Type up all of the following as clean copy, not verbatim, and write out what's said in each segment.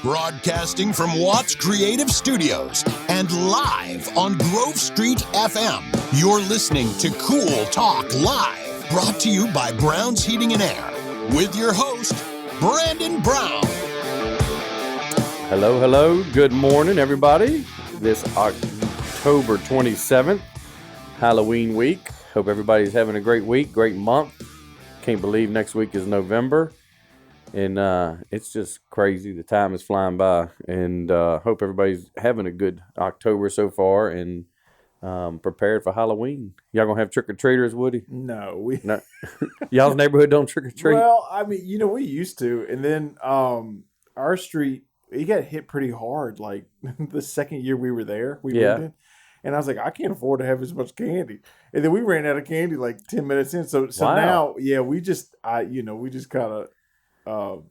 Broadcasting from Watts Creative Studios and live on Grove Street FM. You're listening to Cool Talk Live, brought to you by Brown's Heating and Air, with your host, Brandon Brown. Hello, hello. Good morning, everybody. This October 27th, Halloween week. Hope everybody's having a great week, great month. Can't believe next week is November. And it's just crazy. The time is flying by. And hope everybody's having a good October so far and prepared for Halloween. Y'all gonna have trick-or-treaters, Woody? No. Y'all's neighborhood don't trick-or-treat? Well, I mean, we used to. And then our street, it got hit pretty hard. Like the second year we were there, we moved in. And I was like, I can't afford to have as much candy. And then we ran out of candy like 10 minutes in. So Wow. now, we just kind of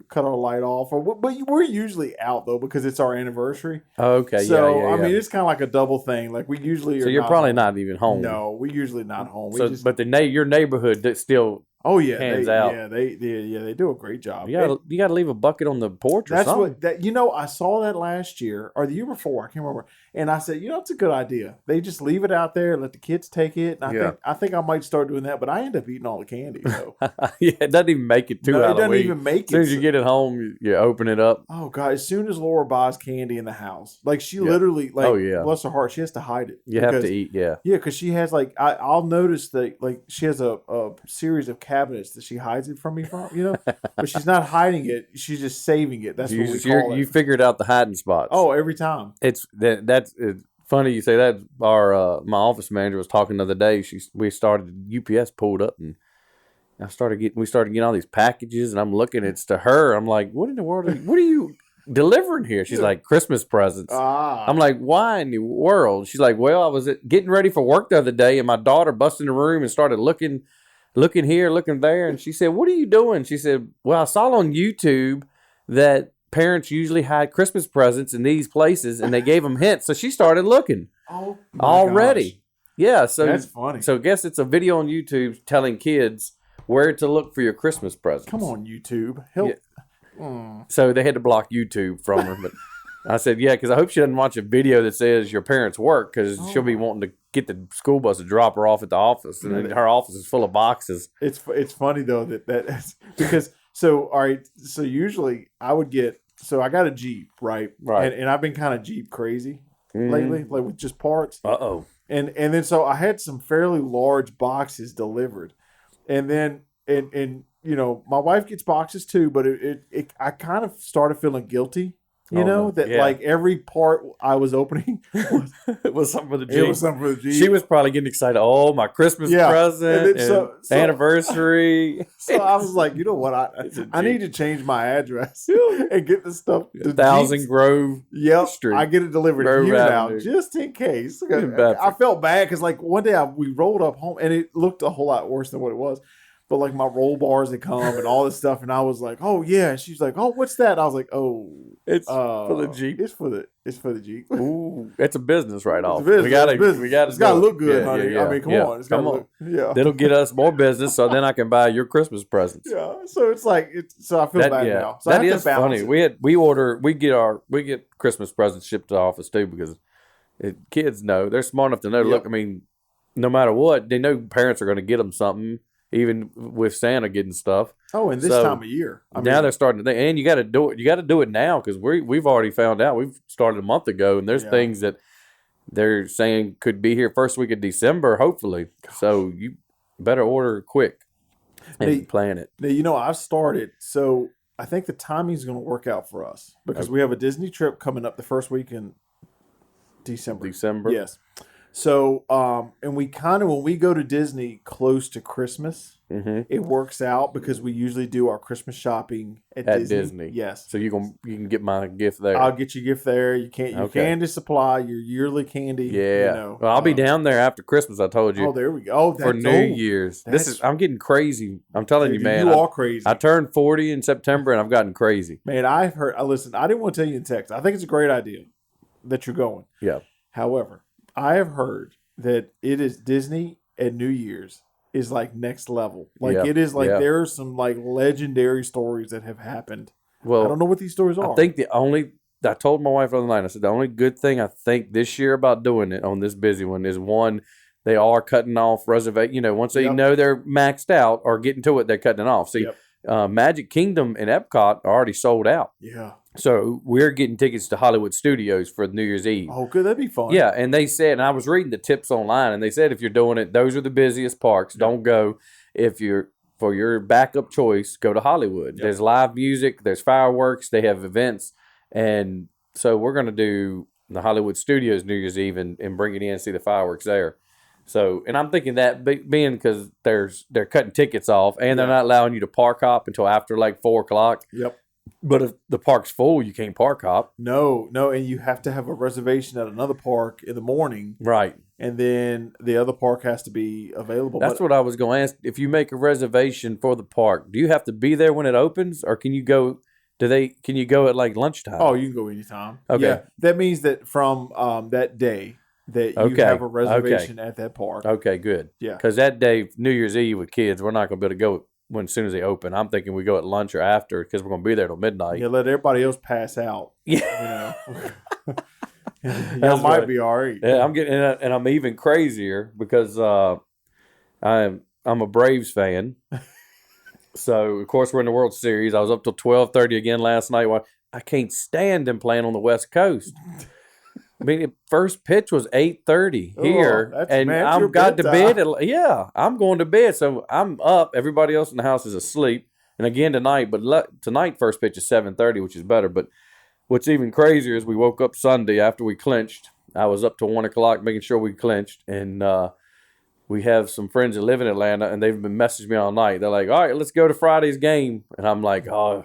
cut our light off, but we're usually out though because it's our anniversary. Oh, okay. So yeah. I mean, it's kind of like a double thing. Like we usually are. So you're probably not even home. No, we're usually not home. But your neighborhood that still hands out. Yeah, they do a great job. You gotta leave a bucket on the porch or something. I saw that last year or the year before. I can't remember. And I said, it's a good idea. They just leave it out there, let the kids take it. And I think I might start doing that, but I end up eating all the candy. So. Yeah, it doesn't even make it to Halloween. It doesn't even make it. As soon as you get it home, you open it up. Oh God! As soon as Laura buys candy in the house, like she literally, bless her heart, she has to hide it. You have to eat, yeah, because she has I'll notice that she has a series of cabinets that she hides it from me from, but she's not hiding it; she's just saving it. That's what we call it. You figured out the hiding spots. Oh, every time. It's funny you say that. Our my office manager was talking the other day. We started UPS pulled up and. We started getting all these packages, and I'm looking. It's to her. I'm like, what in the world? What are you delivering here? She's like, Christmas presents. I'm like, why in the world? She's like, well, I was getting ready for work the other day, and my daughter busted in the room and started looking here, looking there, and she said, what are you doing? She said, well, I saw on YouTube that parents usually hide Christmas presents in these places, and they gave them hints. So she started looking. Oh, already. Gosh. Yeah. So that's funny. So I guess it's a video on YouTube telling kids where to look for your Christmas presents. Come on, YouTube. Help. Yeah. So they had to block YouTube from her. But I said, because I hope she doesn't watch a video that says your parents work because she'll be wanting to get the school bus to drop her off at the office. And then her office is full of boxes. It's funny, though, that because, all right, so usually I would I got a Jeep, right? Right. And I've been kind of Jeep crazy lately, like with just parts. Uh-oh. And then so I had some fairly large boxes delivered. And then, my wife gets boxes too, but I kind of started feeling guilty, like every part I was opening was something for the Jeep. It was something for the Jeep. She was probably getting excited. Oh, my Christmas present and anniversry. So I was like, you know what? I need to change my address and get the stuff. 1000 Grove Street. I get it delivered here now, just in case. I felt bad because one day we rolled up home and it looked a whole lot worse than what it was. But my roll bars had come and all this stuff, and I was like, "Oh yeah." She's like, "Oh, what's that?" I was like, "Oh, it's for the Jeep. It's for the Jeep." Ooh, it's a business write-off. It's a business. We got it's got to look good, honey. I mean, come on, it's got to look. Yeah, that'll get us more business, so then I can buy your Christmas presents. Yeah, so it's so I feel bad now. So that is funny. We get Christmas presents shipped to the office too because kids know they're smart enough to know. Yep. Look, I mean, no matter what, they know parents are going to get them something. Even with Santa getting stuff. Oh, and this time of year. Now they're starting to think, and you got to do it. You got to do it now because we've already found out. We've started a month ago, and there's things that they're saying could be here first week of December, hopefully. Gosh. So you better order quick and plan it. Now, I've started. So I think the timing is going to work out for us because we have a Disney trip coming up the first week in December. Yes. So, and we kind of, when we go to Disney close to Christmas, it works out because we usually do our Christmas shopping at Disney. Yes. So you can get my gift there. I'll get your gift there. You candy supply, your yearly candy. Yeah. Well, I'll be down there after Christmas, I told you. Oh, there we go. For New Year's. I'm getting crazy. I'm telling you, man. You are crazy. I turned 40 in September and I've gotten crazy. Man, I've heard, listen, I didn't want to tell you in text. I think it's a great idea that you're going. Yeah. However, I have heard that it is Disney at New Year's is like next level. It is there are some legendary stories that have happened. Well, I don't know what these stories are. I think the only I told my wife the other night, I said, the only good thing I think this year about doing it on this busy one is, one, they are cutting off reservation. Once they know they're maxed out or getting to it, they're cutting it off. See, Magic Kingdom and Epcot are already sold out. Yeah. So we're getting tickets to Hollywood Studios for New Year's Eve. Oh, good. That'd be fun. Yeah, and they said, and I was reading the tips online, and they said if you're doing it, those are the busiest parks. Don't go. If you're for your backup choice, go to Hollywood. There's live music. There's fireworks. They have events, and so we're going to do the Hollywood Studios New Year's Eve and bring it in and see the fireworks there. So, and I'm thinking that being because they're cutting tickets off and they're not allowing you to park hop until after like 4 o'clock. Yep. But if the park's full, you can't park hop. No, and you have to have a reservation at another park in the morning. Right. And then the other park has to be available. That's what I was going to ask. If you make a reservation for the park, do you have to be there when it opens, or can you go? Can you go at like lunchtime? Oh, you can go anytime. Okay. Yeah, that means that from that day that you have a reservation at that park. Okay, good. Yeah. Because that day, New Year's Eve with kids, we're not going to be able to go as soon as they open. I'm thinking we go at lunch or after because we're going to be there till midnight. Yeah, let everybody else pass out. Yeah. That might be all right. Yeah, I'm getting, and I'm even crazier because I'm a Braves fan. So of course we're in the World Series. I was up till 12:30 again last night. I can't stand them playing on the West Coast. I mean, the first pitch was 8:30 here, and I'm got to bed. I'm going to bed, so I'm up. Everybody else in the house is asleep. And again tonight, but tonight first pitch is 7:30, which is better. But what's even crazier is we woke up Sunday after we clinched. I was up till 1 o'clock making sure we clinched, and we have some friends that live in Atlanta, and they've been messaging me all night. They're like, "All right, let's go to Friday's game," and I'm like, "Oh."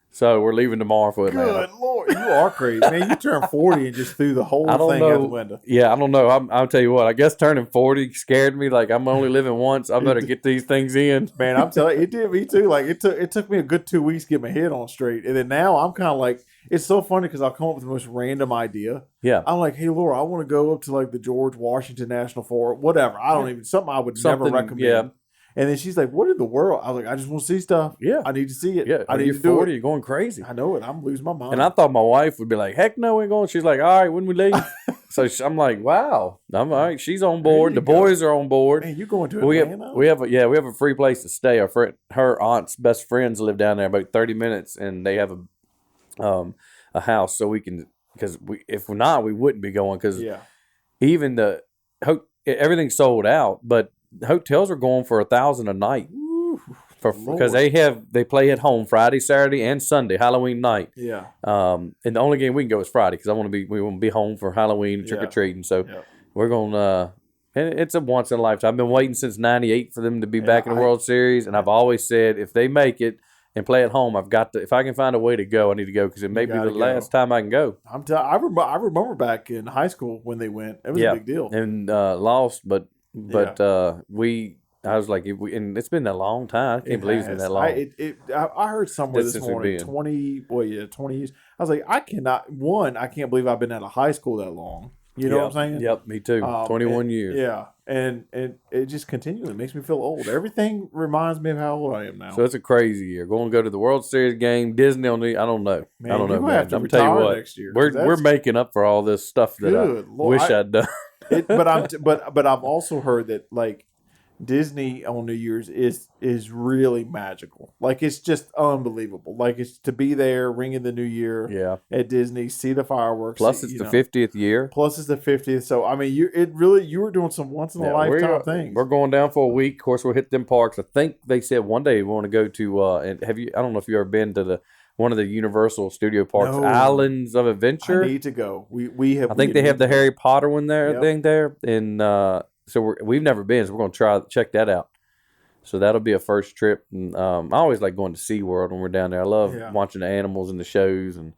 So we're leaving tomorrow for Atlanta. Good Lord, you are crazy, man! You turned 40 and just threw the whole thing out the window. Yeah, I don't know. I'll tell you what. I guess turning 40 scared me. Like I'm only living once. I better get these things in. Man, I'm telling you, it did me too. Like it took me a good 2 weeks to get my head on straight, and then now I'm kind of like, it's so funny because I'll come up with the most random idea. Yeah, I'm like, hey Laura, I want to go up to like the George Washington National Forest, whatever. I don't even something I would never recommend. Yeah. And then she's like, what in the world? I was like, I just want to see stuff. Yeah. I need to see it. Yeah. I need you're to do 40, it. You're going crazy. I know it. I'm losing my mind. And I thought my wife would be like, heck no, we ain't going. She's like, all right, when we leave. So I'm like, wow. I'm all right. She's on board. The boys are on board. Man, you going to Atlanta? We have a free place to stay. Her aunt's best friends live down there about 30 minutes, and they have a house, so we can, because if we're not, we wouldn't be going, because even everything's sold out, but hotels are going for $1,000 a night. Because they play at home Friday, Saturday, and Sunday, Halloween night. Yeah. And the only game we can go is Friday because we want to be home for Halloween trick or treating. So we're going. And it's a once in a lifetime. I've been waiting since '98 for them to be back in the World Series, and I've always said if they make it and play at home, I've got to. If I can find a way to go, I need to go because it may be the last time I can go. I remember back in high school when they went. It was a big deal. And lost, but we. I was like, and it's been a long time. I can't believe it's been that long. I heard somewhere this morning, 20 years. I was like, I can't believe I've been out of high school that long. You know what I'm saying? Yep, me too. 21 years. Yeah, and it just continually makes me feel old. Everything reminds me of how old I am now. So it's a crazy year. Going to go to the World Series game, Disney on the. I don't know. Man, I don't know. Have to retire tell you what, next year. We're making up for all this stuff that I wish I'd done. But I've also heard that like Disney on New Year's is really magical. Like it's just unbelievable. Like it's to be there ringing the New Year at Disney, see the fireworks. Plus it's the 50th year. Plus it's the 50th. So I mean you were doing some once in a lifetime things. We're going down for a week. Of course we'll hit them parks. I think they said one day we want to go to and I don't know if you've ever been to one of the Universal Studio Parks, Islands of Adventure. I need to go. We have. I think they have the Harry Potter one there thing there and so we've never been, so we're going to check that out. So that'll be a first trip. And I always like going to SeaWorld when we're down there. I love watching the animals and the shows. And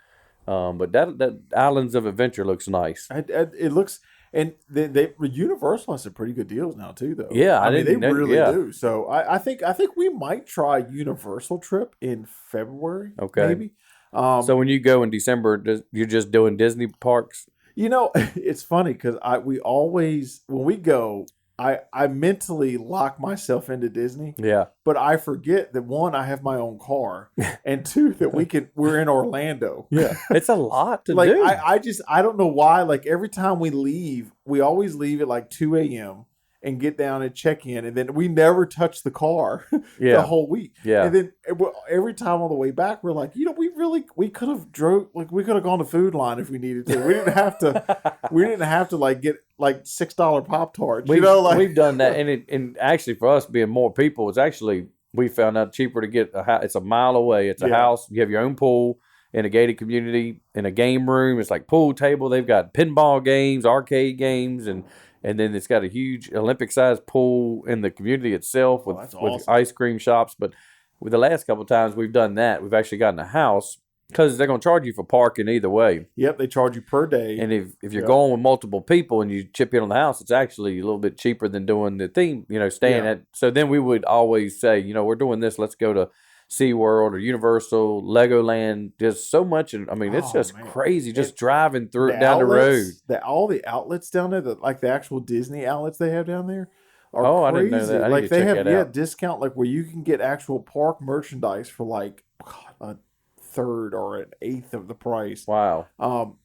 but that Islands of Adventure looks nice. It looks, and they Universal has some pretty good deals now too, though. Yeah, I mean they really do. So I think we might try a Universal trip in February. Okay, maybe. So when you go in December, you're just doing Disney parks. You know, it's funny because we always, when we go, I mentally lock myself into Disney. Yeah. But I forget that, one, I have my own car, and two, that we're in Orlando. Yeah. It's a lot to like, do. I don't know why. Like, every time we leave, we always leave at like 2 a.m. and get down and check in, and then we never touch the car the whole week. Yeah. And then every time on the way back, we're like, we could have gone to Food Line if we needed to. We didn't have to like get like $6 Pop-Tarts. We've done that, and actually for us being more people, it's actually, we found out cheaper to get a house. It's a mile away. It's a house. You have your own pool in a gated community, in a game room. It's like pool table. They've got pinball games, arcade games, and then it's got a huge Olympic-sized pool in the community itself with ice cream shops. But with the last couple of times we've done that, we've actually gotten a house, because they're going to charge you for parking either way. Yep, they charge you per day. And if you're going with multiple people and you chip in on the house, it's actually a little bit cheaper than doing the theme, staying at. So then we would always say, we're doing this, let's go to SeaWorld or Universal, Legoland. There's so much. And I mean, it's just crazy just driving through down the road. All the outlets down there, like the actual Disney outlets they have down there, are crazy. I didn't know that. I need to check that out. Discount, like where you can get actual park merchandise for like a third or an eighth of the price. Wow.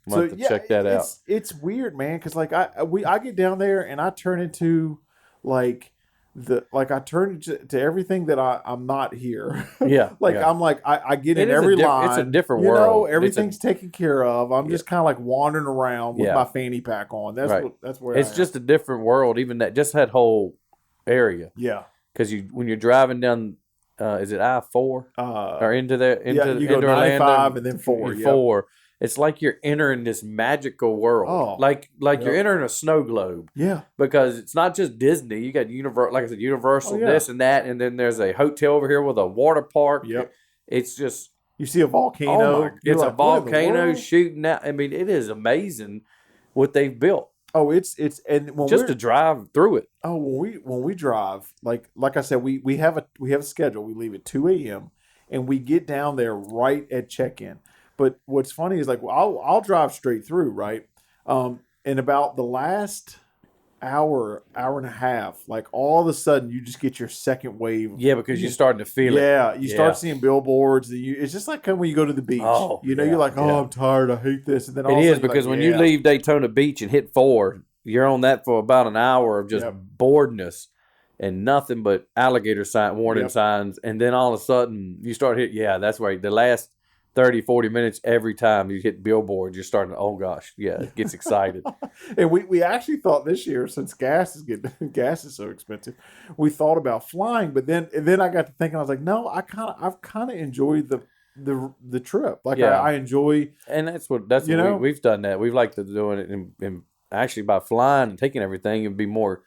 Check that out. It's weird, man, because like I get down there and I turn into like I turn to everything that I'm not here. Yeah. I'm like I get in every line. It's a different world. Everything's taken care of. I'm just kind of like wandering around with my fanny pack on. That's where it's just a different world. Even that whole area. Yeah. Because when you're driving down, is it I-4 or into you go 95 Orlando, and then 4. Four. It's like you're entering this magical world. Oh, like you're entering a snow globe. Yeah. Because it's not just Disney. You got Universal, this and that, and then there's a hotel over here with a water park. Yep. It's just, you see a volcano. It's a volcano shooting out. I mean, it is amazing what they've built. Oh, it's and when just to drive through it. Oh, when we drive, like I said, we have a schedule. We leave at 2 a.m. and we get down there right at check-in. But what's funny is like I'll drive straight through, right? And about the last hour and a half, like all of a sudden you just get your second wave. Yeah, because you're starting to feel it. Yeah, you start seeing billboards. It's just like when you go to the beach. Oh, you're like, I'm tired. I hate this. And then it is because when you leave Daytona Beach and hit 4, you're on that for about an hour of just boredness and nothing but alligator warning signs. And then all of a sudden you start hitting. Yeah, that's right. The last 30, 40 minutes, every time you hit billboards, you're starting to, oh gosh, it gets excited. And we actually thought this year, since gas is so expensive, we thought about flying. But then I got to thinking, I was like, no, I've kind of enjoyed the trip. Like I enjoy, and that's what we've done that. We've liked to doing it, and actually by flying and taking everything, it'd be more.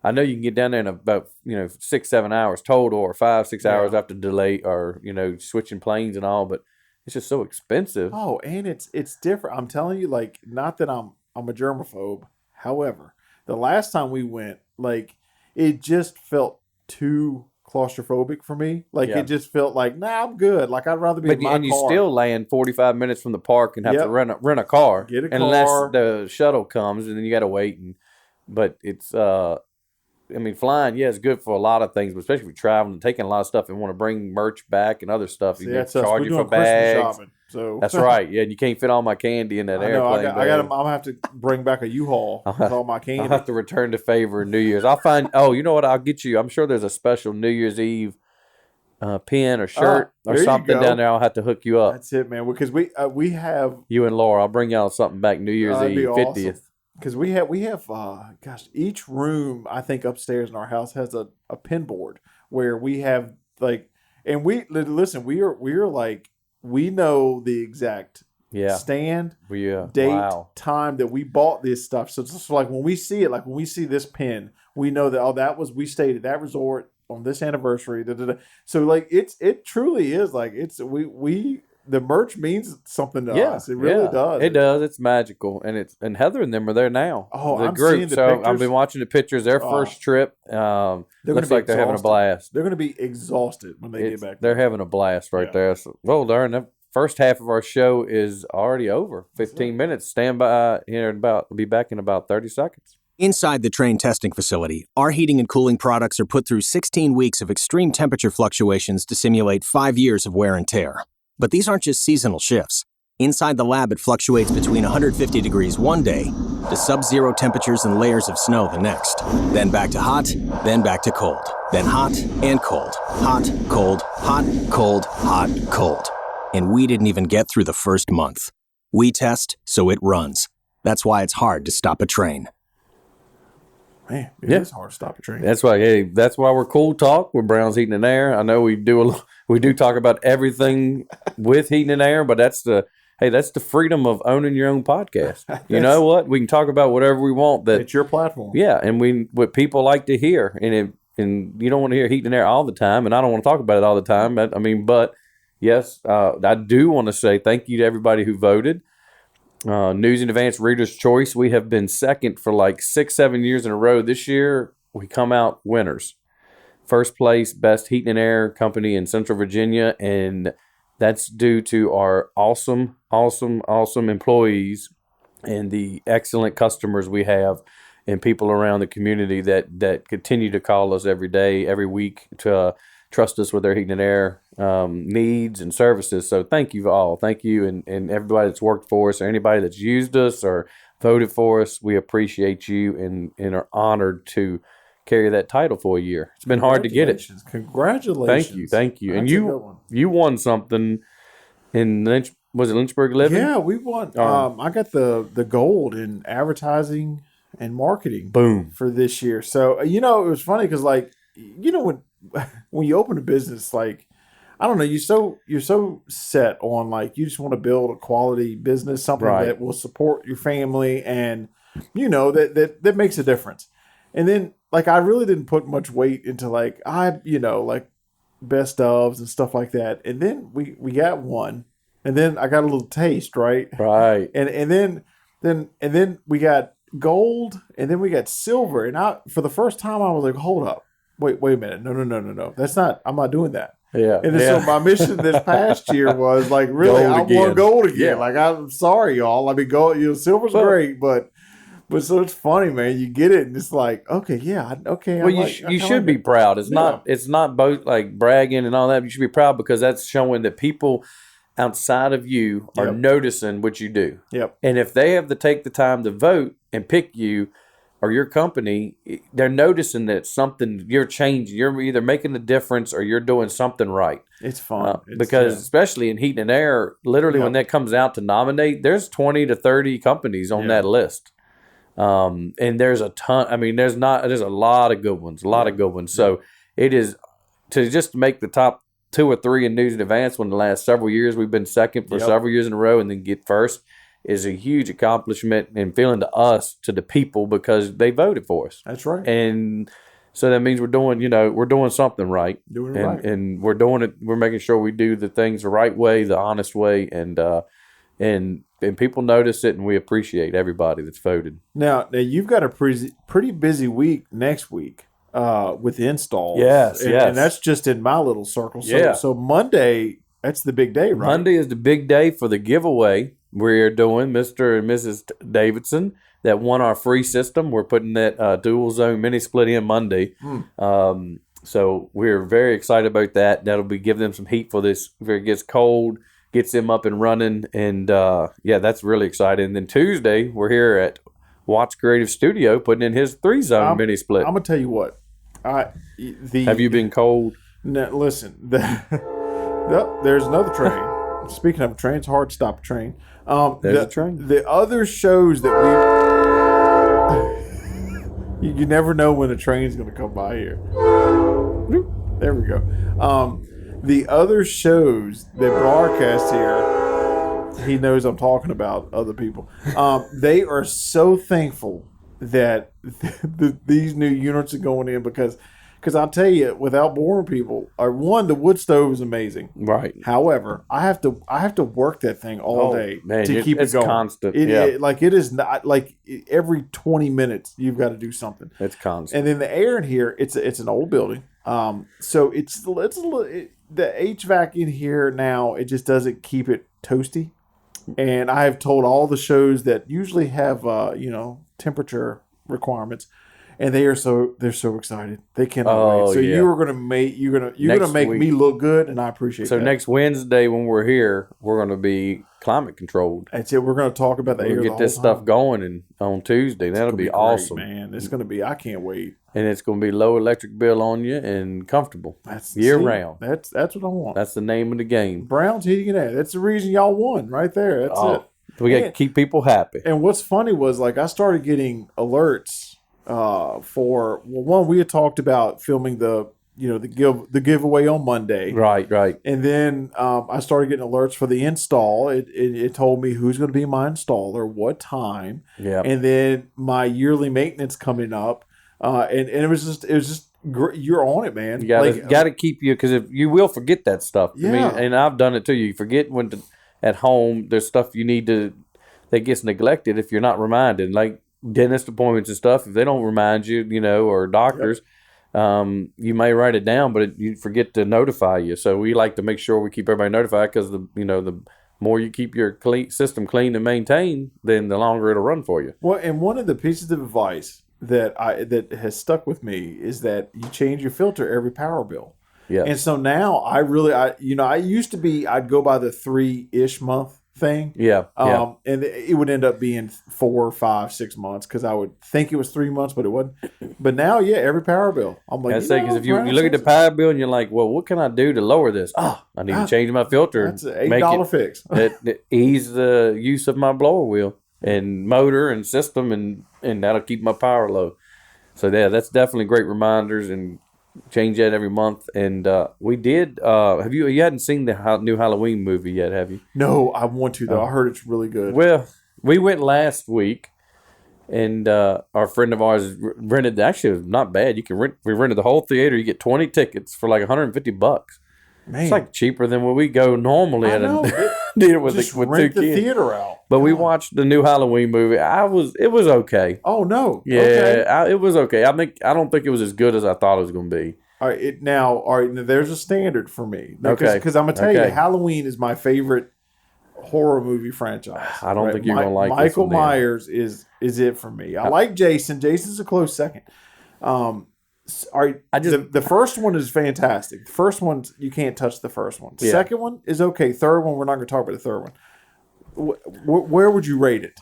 I know you can get down there in about 6-7 hours total, or 5-6 hours after delay, or switching planes and all, but it's just so expensive. Oh, and it's different. I'm telling you, like, not that I'm a germaphobe. However, the last time we went, like, it just felt too claustrophobic for me. Like, it just felt like, nah, I'm good. Like, I'd rather be in my car. And you still land 45 minutes from the park and have to rent a car. Get a car. Unless the shuttle comes, and then you got to wait. But it's flying, it's good for a lot of things, but especially if you're traveling and taking a lot of stuff and want to bring merch back and other stuff. You charge you for bags. Shopping, so. That's right. Yeah, and you can't fit all my candy in that airplane. I'm gonna have to bring back a U-Haul with all my candy. I'll have to return the favor in New Year's. I'll find. Oh, you know what? I'll get you. I'm sure there's a special New Year's Eve pin or shirt or something down there. I'll have to hook you up. That's it, man. Because we have you and Laura. I'll bring y'all something back New Year's Eve, 50th. Awesome. Because we have each room, I think, upstairs in our house has a pin board where we have like, and we are like, we know the exact stand, date, time that we bought this stuff. So it's just like when we see it, like when we see this pin, we know that we stayed at that resort on this anniversary. So like it truly is like the merch means something to us. It really does. It does. It's magical, and Heather and them are there now. Oh, the I'm group. seeing the pictures. I've been watching the pictures. Their first trip. Looks like they're having a blast. They're going to be exhausted when they get back. They're having a blast there. So, well, darn, the first half of our show is already over. 15 minutes. Stand by here. We'll be back in about 30 seconds. Inside the Trane testing facility, our heating and cooling products are put through 16 weeks of extreme temperature fluctuations to simulate 5 years of wear and tear. But these aren't just seasonal shifts. Inside the lab, it fluctuates between 150 degrees one day to sub-zero temperatures and layers of snow the next. Then back to hot, then back to cold. Then hot and cold. Hot, cold, hot, cold, hot, cold. And we didn't even get through the first month. We test, so it runs. That's why it's hard to stop a Trane. Man, it is hard to stop a Trane. That's why. That's why we're Cool Talk with Brown's Heating and Air. I know we do talk about everything with heating and air, but that's the freedom of owning your own podcast. You know what? We can talk about whatever we want. It's your platform. Yeah, and what people like to hear, and you don't want to hear heating and air all the time, and I don't want to talk about it all the time. But yes, I do want to say thank you to everybody who voted. News in Advance Reader's Choice. We have been second for like 6-7 years in a row. This year, we come out winners. First place, best heating and air company in Central Virginia, and that's due to our awesome employees and the excellent customers we have and people around the community that continue to call us every day, every week to trust us with their heating and air needs and services. So thank you all. Thank you and everybody that's worked for us or anybody that's used us or voted for us. We appreciate you and are honored to carry that title for a year. It's been hard to get it. Congratulations. Thank you. And you won something in was it Lynchburg Living? Yeah, we won. I got the gold in advertising and marketing. Boom. For this year. So, it was funny because when you open a business, I don't know, you're so set on you just want to build a quality business, something that will support your family, and that makes a difference. And then I really didn't put much weight into best ofs and stuff like that. And then we got one, and then I got a little taste, right? Right. And then we got gold, and then we got silver. And for the first time I was like, hold up. Wait a minute. No. I'm not doing that. Yeah. And so my mission this past year was really, I want gold again. Yeah. I'm sorry, y'all. Gold, silver's great, but so it's funny, man. You get it, and it's okay, yeah, okay. Well, you should be proud. It's not both bragging and all that. You should be proud because that's showing that people outside of you are noticing what you do. Yep. And if they have to take the time to vote and pick you or your company, they're noticing that something you're changing. You're either making a difference or you're doing something right. It's fun. Because especially in heating and air, literally when that comes out to nominate, there's 20 to 30 companies on that list. And there's a ton. There's a lot of good ones, So it is to just make the top 2 or 3 in News in Advance. When the last several years we've been second for several years in a row, and then get first is a huge accomplishment and feeling to us, to the people, because they voted for us. That's right. And so that means we're doing something right. Doing it right. And we're doing it. We're making sure we do the things the right way, the honest way, and people notice it, and we appreciate everybody that's voted. Now you've got a pretty busy week next week with installs. Yes, and that's just in my little circle. So Monday, that's the big day, right? Monday is the big day for the giveaway. We're doing Mr. and Mrs. Davidson that won our free system. We're putting that dual zone mini split in Monday. So we're very excited about that. That'll be giving them some heat for this. If it gets cold, gets them up and running. And that's really exciting. And then Tuesday, we're here at Watts Creative Studio putting in his 3-zone mini split. I'm going to tell you what. Have you been cold? No, listen. There's another train. Speaking of a train, it's hard to stop a train. There's a train. The other shows that you never know when a train's going to come by here. There we go. The other shows that broadcast here, he knows I'm talking about other people. They are so thankful that these new units are going in because I'll tell you, without boring people, the wood stove is amazing. Right. However, I have to work that thing all day to keep it going. Constant. It is not every 20 minutes you've got to do something. It's constant. And then the air in here, it's an old building, so it's a little. The HVAC in here now, it just doesn't keep it toasty. And I have told all the shows that usually have temperature requirements. And they're so excited. They cannot wait. So yeah. you're gonna make me look good, and I appreciate that. So next Wednesday when we're here, we're gonna be climate controlled. That's it. We're gonna talk about the air. We'll get this stuff going, and on Tuesday that'll be awesome, man. It's gonna be. I can't wait. And it's gonna be low electric bill on you and comfortable year round. That's what I want. That's the name of the game. Brown's Heating and Air. That's the reason y'all won right there. That's it. We got to keep people happy. And what's funny was I started getting alerts. One, we had talked about filming the giveaway on Monday, right, and then I started getting alerts for the install. It told me who's going to be my installer, what time, and then my yearly maintenance coming up, and it was just you're on it, man. You got to keep you, because if you will forget that stuff. Yeah. I mean, and I've done it too. You forget at home there's stuff you need that gets neglected if you're not reminded, like dentist appointments and stuff. If they don't remind you, or doctors, you may write it down, but you forget to notify you. So we like to make sure we keep everybody notified, because the more you keep your system clean and maintained, then the longer it'll run for you. Well, and one of the pieces of advice that has stuck with me is that you change your filter every power bill. Yeah. And so now I used to be, I'd go by the 3-ish month thing. Yeah. And it would end up being 4, 5, 6 months, because I would think it was 3 months, but it wasn't. But now, every power bill. I'm like, because if you look at the power bill and you're like, well, what can I do to lower this? I need to change my filter. That's an $8 fix. It ease the use of my blower wheel and motor and system, and that'll keep my power low. So that's definitely great reminders, and change that every month. And we did. You hadn't seen the new Halloween movie yet, have you? No, I want to though. I heard it's really good. Well, we went last week, and our friend of ours rented. Actually, it was not bad. You can rent. We rented the whole theater. You get 20 tickets for like $150. Man, it's like cheaper than when we go normally at a theater with just with rent 2 kids. The theater out. But we watched the new Halloween movie. It was okay. Oh no! Yeah, okay. It was okay. I don't think it was as good as I thought it was going to be. All right, now there's a standard for me. Because I'm gonna tell you, Halloween is my favorite horror movie franchise. I don't think you're gonna like Michael Myers is it for me. I like Jason. Jason's a close second. The first one is fantastic. The first one, you can't touch the first one. The second one is okay. Third one, we're not going to talk about the third one. Where would you rate it?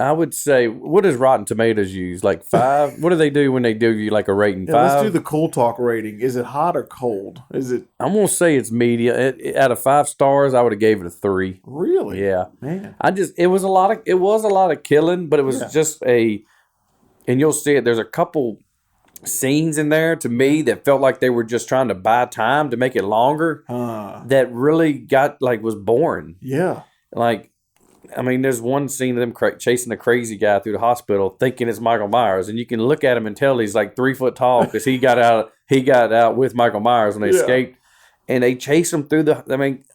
I would say, what does Rotten Tomatoes use? Like 5? What do they do when they do you like a rating? 5? Let's do the Cool Talk rating. Is it hot or cold? Is it? I'm gonna say it's medium. Out of 5 stars, I would have gave it a 3. Really? Yeah, man. It was a lot of killing, but it was just and you'll see it. There's a couple scenes in there to me that felt like they were just trying to buy time to make it longer. That really was boring. Yeah. There's one scene of them chasing a crazy guy through the hospital, thinking it's Michael Myers, and you can look at him and tell he's like 3 foot tall, because he got out with Michael Myers when they escaped, and they chase him through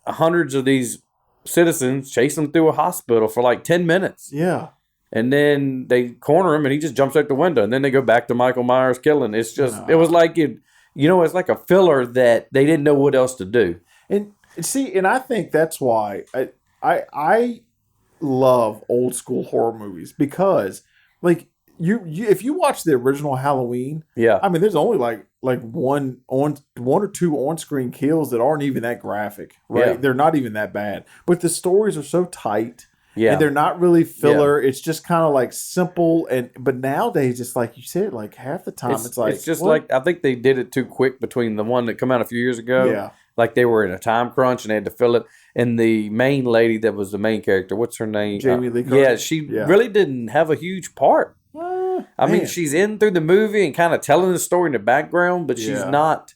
hundreds of these citizens chase him through a hospital for like 10 minutes. Yeah. And then they corner him, and he just jumps out the window. And then they go back to Michael Myers killing. It's just, it was like it's like a filler that they didn't know what else to do. And I think that's why I love old school horror movies, because you if you watch the original Halloween, there's only like one or two on screen kills that aren't even that graphic, right? Yeah. They're not even that bad, but the stories are so tight. Yeah. And they're not really filler. Yeah. It's just kind of simple. But nowadays, it's like you said, half the time it's just what? I think they did it too quick between the one that came out a few years ago. Yeah. Like they were in a time crunch and they had to fill it. And the main lady that was the main character, what's her name? Jamie Lee Curtis. Yeah, she really didn't have a huge part. She's in through the movie and kind of telling the story in the background, but she's not.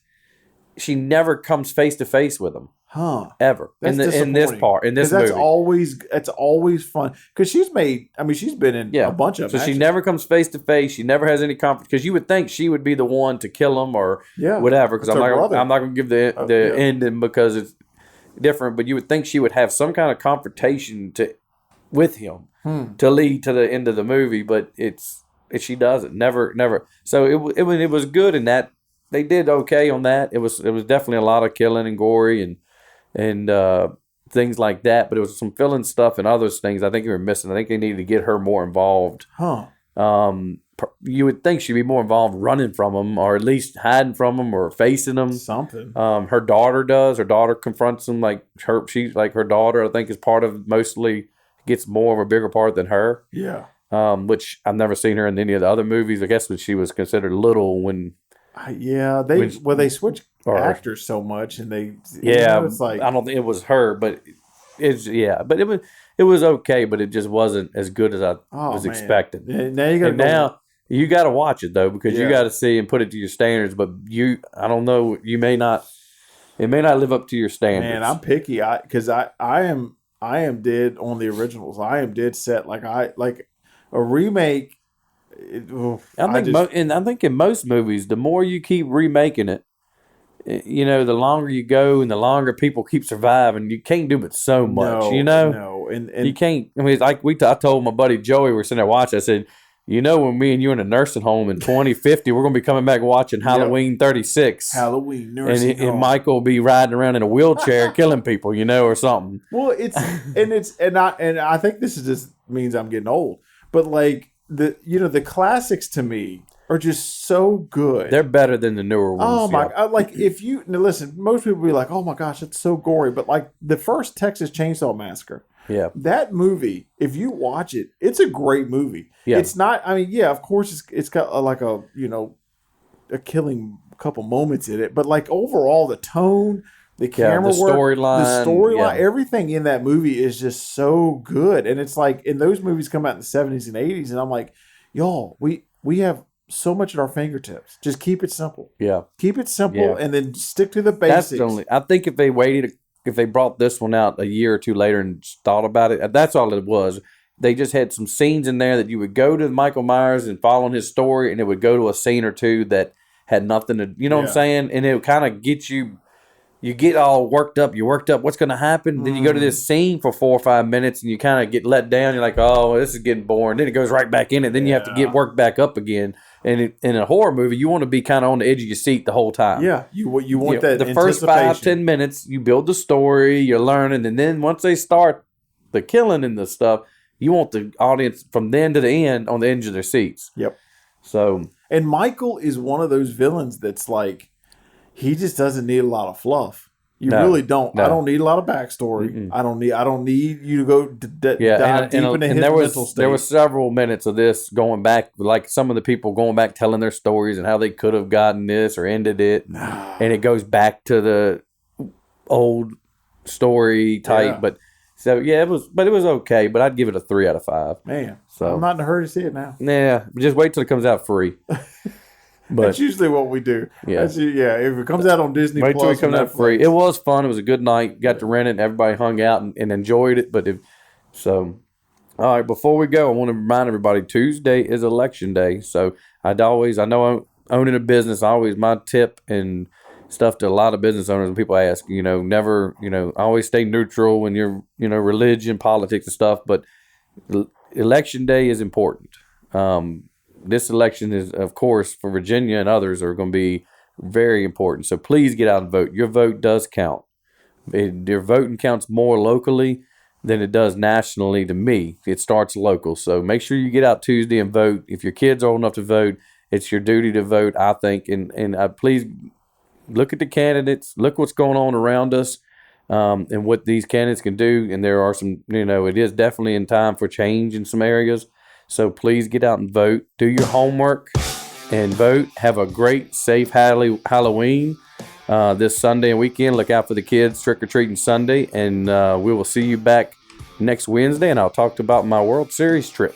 She never comes face to face with them. Huh? Ever in this movie. That's always fun, because she's been in a bunch of them. So she never comes face to face. She never has any conflict, because you would think she would be the one to kill him or whatever. Because I'm not going to give the ending because it's different. But you would think she would have some kind of confrontation with him to lead to the end of the movie. But she doesn't. Never. So it was good in that they did okay on that. It was definitely a lot of killing and gory and the things like that. But it was some filling stuff and other things I think you were missing. I think they needed to get her more involved. You would think she'd be more involved running from them, or at least hiding from them, or facing them. Something. Her daughter does. Her daughter confronts them she's like her daughter. I think is part of mostly gets more of a bigger part than her. Yeah. Which I've never seen her in any of the other movies. I guess when she was considered little when. They switch actors so much, and it's like I don't think it was her, but it was okay, but it just wasn't as good as I was expecting. Yeah, now you got to watch it though, because you got to see and put it to your standards. But I don't know, it may not live up to your standards. Man, I'm picky, because I am dead on the originals. I am dead set. Like a remake. I think in most movies, the more you keep remaking it, the longer you go and the longer people keep surviving, you can't do but so much. No, and you can't. I mean, it's like I told my buddy Joey, we're sitting there watching. I said, when me and you in a nursing home in 2050, we're going to be coming back watching Halloween 36. Halloween nursing home. And Michael will be riding around in a wheelchair killing people, or something. Well, I think this just means I'm getting old, but like the classics to me are just so good. They're better than the newer ones. Oh my! Like if you listen, most people be like, "Oh my gosh, it's so gory," but like the first Texas Chainsaw Massacre, that movie, if you watch it, it's a great movie. Yeah. It's not. I mean, of course, it's got a killing couple moments in it, but like overall, the tone, the camera work, the storyline, everything in that movie is just so good. And it's like, and those movies come out in the 70s and 80s, and I'm like, y'all, we have so much at our fingertips. Just keep it simple. Yeah. Keep it simple and then stick to the basics. I think if they brought this one out a year or two later and thought about it, that's all it was. They just had some scenes in there that you would go to Michael Myers and follow his story, and it would go to a scene or two that had nothing to, what I'm saying? And it would kind of get you get all worked up. You're worked up. What's going to happen? Then you go to this scene for 4 or 5 minutes, and you kind of get let down. You're like, oh, this is getting boring. Then it goes right back in it. Then you have to get worked back up again. And in a horror movie, you want to be kind of on the edge of your seat the whole time. Yeah, you want that the first 5-10 minutes, you build the story, you're learning, and then once they start the killing and the stuff, you want the audience from then to the end on the edge of their seats. Yep. So, and Michael is one of those villains that's like, he just doesn't need a lot of fluff. You really don't. No. I don't need a lot of backstory. Mm-mm. I don't need you to go dive deep into his mental state. There were several minutes of this going back, like some of the people going back telling their stories and how they could have gotten this or ended it, and it goes back to the old story type. Yeah. But it was okay. But I'd give it a 3 out of 5. Man, so I'm not in a hurry to see it now. Yeah, just wait till it comes out free. But that's usually what we do. Yeah, if it comes out on Disney Plus, wait till it comes out free. It was fun. It was a good night. Got to rent it. And everybody hung out and enjoyed it. All right. Before we go, I want to remind everybody Tuesday is election day. So I know owning a business. My tip and stuff to a lot of business owners when people ask, never, always stay neutral when you're, religion, politics and stuff. But election day is important. This election is, of course, for Virginia and others are going to be very important. So please get out and vote. Your vote does count. Your voting counts more locally than it does nationally to me. It starts local. So make sure you get out Tuesday and vote. If your kids are old enough to vote, it's your duty to vote, I think. And please look at the candidates. Look what's going on around us and what these candidates can do. And there are some, it is definitely in time for change in some areas. So please get out and vote. Do your homework and vote. Have a great, safe Halloween this Sunday and weekend. Look out for the kids trick-or-treating Sunday. And we will see you back next Wednesday. And I'll talk about my World Series trip.